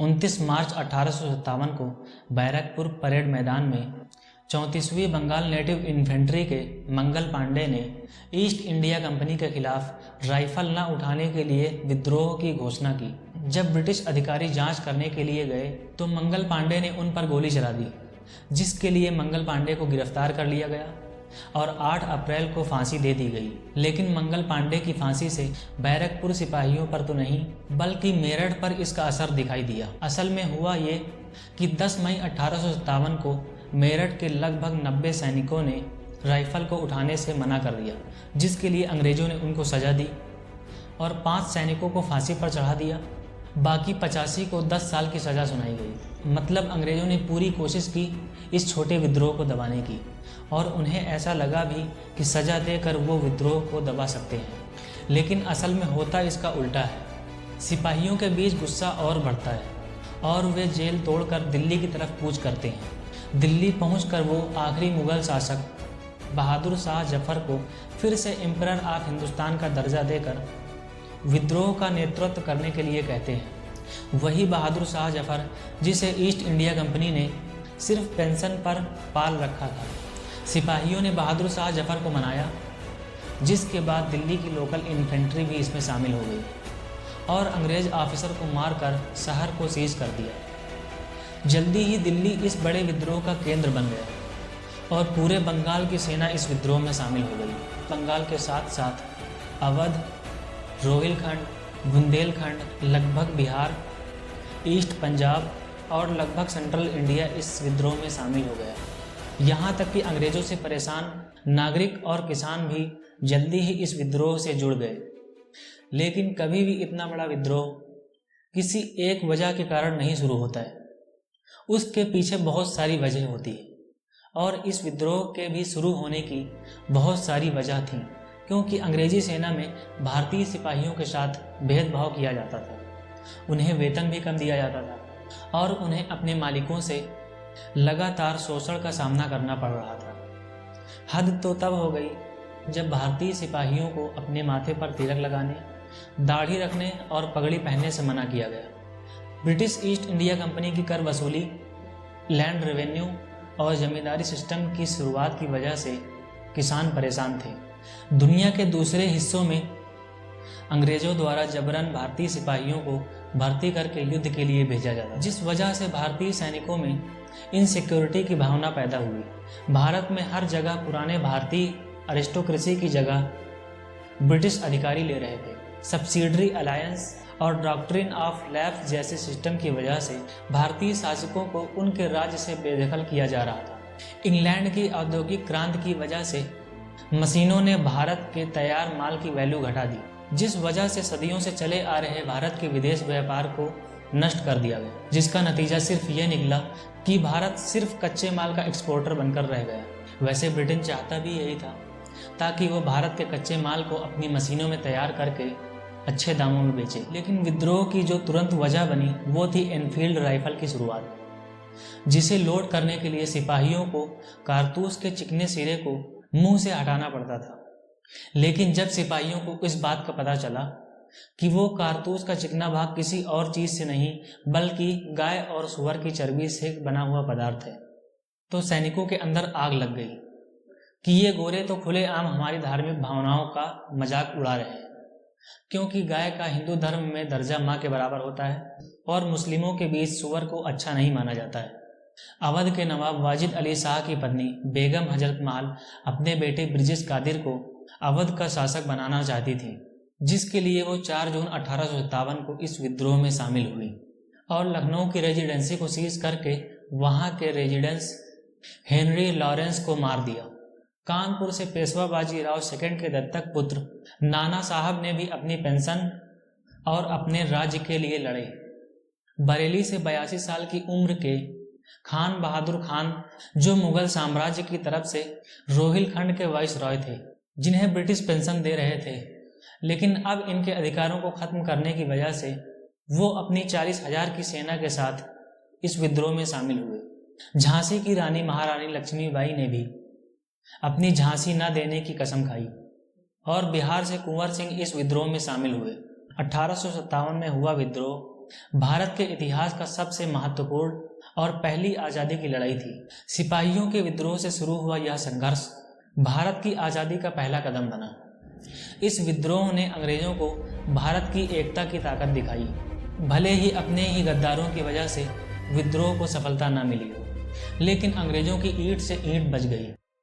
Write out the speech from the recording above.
29 मार्च 1857 को बैरकपुर परेड मैदान में 34वीं बंगाल नेटिव इन्फेंट्री के मंगल पांडे ने ईस्ट इंडिया कंपनी के खिलाफ राइफल न उठाने के लिए विद्रोह की घोषणा की। जब ब्रिटिश अधिकारी जांच करने के लिए गए तो मंगल पांडे ने उन पर गोली चला दी, जिसके लिए मंगल पांडे को गिरफ्तार कर लिया गया और 8 अप्रैल को फांसी दे दी गई। लेकिन मंगल पांडे की फांसी से बैरकपुर सिपाहियों पर तो नहीं बल्कि मेरठ पर इसका असर दिखाई दिया। असल में हुआ ये कि 10 मई 1857 को मेरठ के लगभग 90 सैनिकों ने राइफल को उठाने से मना कर दिया, जिसके लिए अंग्रेजों ने उनको सजा दी और 5 सैनिकों को फांसी पर चढ़ा दिया। बाकी 85 को 10 साल की सज़ा सुनाई गई। मतलब अंग्रेजों ने पूरी कोशिश की इस छोटे विद्रोह को दबाने की और उन्हें ऐसा लगा भी कि सज़ा देकर वो विद्रोह को दबा सकते हैं। लेकिन असल में होता इसका उल्टा है। सिपाहियों के बीच गुस्सा और बढ़ता है और वे जेल तोड़कर दिल्ली की तरफ कूच करते हैं। दिल्ली पहुंचकर वो आखिरी मुग़ल शासक बहादुर शाह जफ़र को फिर से एम्परर ऑफ हिंदुस्तान का दर्जा देकर विद्रोह का नेतृत्व करने के लिए कहते हैं। वही बहादुर शाह जफ़र जिसे ईस्ट इंडिया कंपनी ने सिर्फ पेंशन पर पाल रखा था। सिपाहियों ने बहादुर शाह जफ़र को मनाया, जिसके बाद दिल्ली की लोकल इन्फेंट्री भी इसमें शामिल हो गई और अंग्रेज ऑफिसर को मारकर शहर को सीज कर दिया। जल्दी ही दिल्ली इस बड़े विद्रोह का केंद्र बन गया और पूरे बंगाल की सेना इस विद्रोह में शामिल हो गई। बंगाल के साथ साथ अवध, रोहिलखंड, बुंदेलखंड, लगभग बिहार, ईस्ट पंजाब और लगभग सेंट्रल इंडिया इस विद्रोह में शामिल हो गया। यहाँ तक कि अंग्रेज़ों से परेशान नागरिक और किसान भी जल्दी ही इस विद्रोह से जुड़ गए। लेकिन कभी भी इतना बड़ा विद्रोह किसी एक वजह के कारण नहीं शुरू होता है, उसके पीछे बहुत सारी वजह होती है और इस विद्रोह के भी शुरू होने की बहुत सारी वजह थी, क्योंकि अंग्रेजी सेना में भारतीय सिपाहियों के साथ भेदभाव किया जाता था। उन्हें वेतन भी कम दिया जाता था और उन्हें अपने मालिकों से लगातार शोषण का सामना करना पड़ रहा था। हद तो तब हो गई जब भारतीय सिपाहियों को अपने माथे पर तिलक लगाने, दाढ़ी रखने और पगड़ी पहनने से मना किया गया। ब्रिटिश ईस्ट इंडिया कंपनी की कर वसूली, लैंड रेवेन्यू और जमींदारी सिस्टम की शुरुआत की वजह से किसान परेशान थे। दुनिया के दूसरे हिस्सों में अंग्रेजों द्वारा जबरन भारतीय सिपाहियों को भर्ती करके युद्ध के लिए भेजा जाता, जिस वजह से भारतीय सैनिकों में इनसिक्योरिटी की भावना पैदा हुई। भारत में हर जगह पुराने भारतीय अरिस्टोक्रेसी की जगह ब्रिटिश अधिकारी ले रहे थे। सब्सिडरी अलायंस और डॉक्ट्रिन ऑफ लैप्स जैसे सिस्टम की वजह से भारतीय शासकों को उनके राज्य से बेदखल किया जा रहा था। इंग्लैंड की औद्योगिक क्रांति की वजह से मशीनों ने भारत के तैयार माल की वैल्यू घटा दी, जिस वजह से सदियों से चले आ रहे भारत के विदेश व्यापार को नष्ट कर दिया गया, जिसका नतीजा सिर्फ ये निकला कि भारत सिर्फ कच्चे माल का एक्सपोर्टर बनकर रह गया। वैसे ब्रिटेन चाहता भी यही था, ताकि वो भारत के कच्चे माल को अपनी मशीनों में तैयार करके अच्छे दामों में बेचे। लेकिन विद्रोह की जो तुरंत वजह बनी वो थी एनफील्ड राइफल की शुरुआत, जिसे लोड करने के लिए सिपाहियों को कारतूस के चिकने सिरे को मुंह से हटाना पड़ता था। लेकिन जब सिपाहियों को इस बात का पता चला कि वो कारतूस का चिकना भाग किसी और चीज से नहीं बल्कि गाय और सुअर की चर्बी से बना हुआ पदार्थ है, तो सैनिकों के अंदर आग लग गई कि ये गोरे तो खुलेआम हमारी धार्मिक भावनाओं का मजाक उड़ा रहे हैं, क्योंकि गाय का हिंदू धर्म में दर्जा माँ के बराबर होता है और मुस्लिमों के बीच सुअर को अच्छा नहीं माना जाता है। अवध के नवाब वाजिद अली शाह की पत्नी बेगम हजरत महल अपने बेटे ब्रिजेश कादिर को अवध का शासक बनाना चाहती थी, जिसके लिए वो 4 जून 1857 को इस विद्रोह में शामिल हुई और लखनऊ की रेजिडेंसी को सीज करके वहां के रेजिडेंस हेनरी लॉरेंस को मार दिया। कानपुर से पेशवा बाजीराव सेकंड के दत्तक पुत्र नाना साहब ने भी अपनी पेंशन और अपने राज्य के लिए लड़े। बरेली से 82 साल की उम्र के खान बहादुर खान, जो मुगल साम्राज्य की तरफ से रोहिलखंड के वाइसरॉय थे, जिन्हें ब्रिटिश पेंशन दे रहे थे, लेकिन अब इनके अधिकारों को खत्म करने की वजह से वो अपनी 40,000 की सेना के साथ इस विद्रोह में शामिल हुए। झांसी की रानी महारानी लक्ष्मीबाई ने भी अपनी झांसी न देने की कसम खाई और बिहार से कुंवर सिंह इस विद्रोह में शामिल हुए। 1857 में हुआ विद्रोह भारत के इतिहास का सबसे महत्वपूर्ण और पहली आज़ादी की लड़ाई थी। सिपाहियों के विद्रोह से शुरू हुआ यह संघर्ष भारत की आज़ादी का पहला कदम बना। इस विद्रोह ने अंग्रेजों को भारत की एकता की ताकत दिखाई, भले ही अपने ही गद्दारों की वजह से विद्रोह को सफलता न मिली हो, लेकिन अंग्रेजों की ईंट से ईंट बच गई।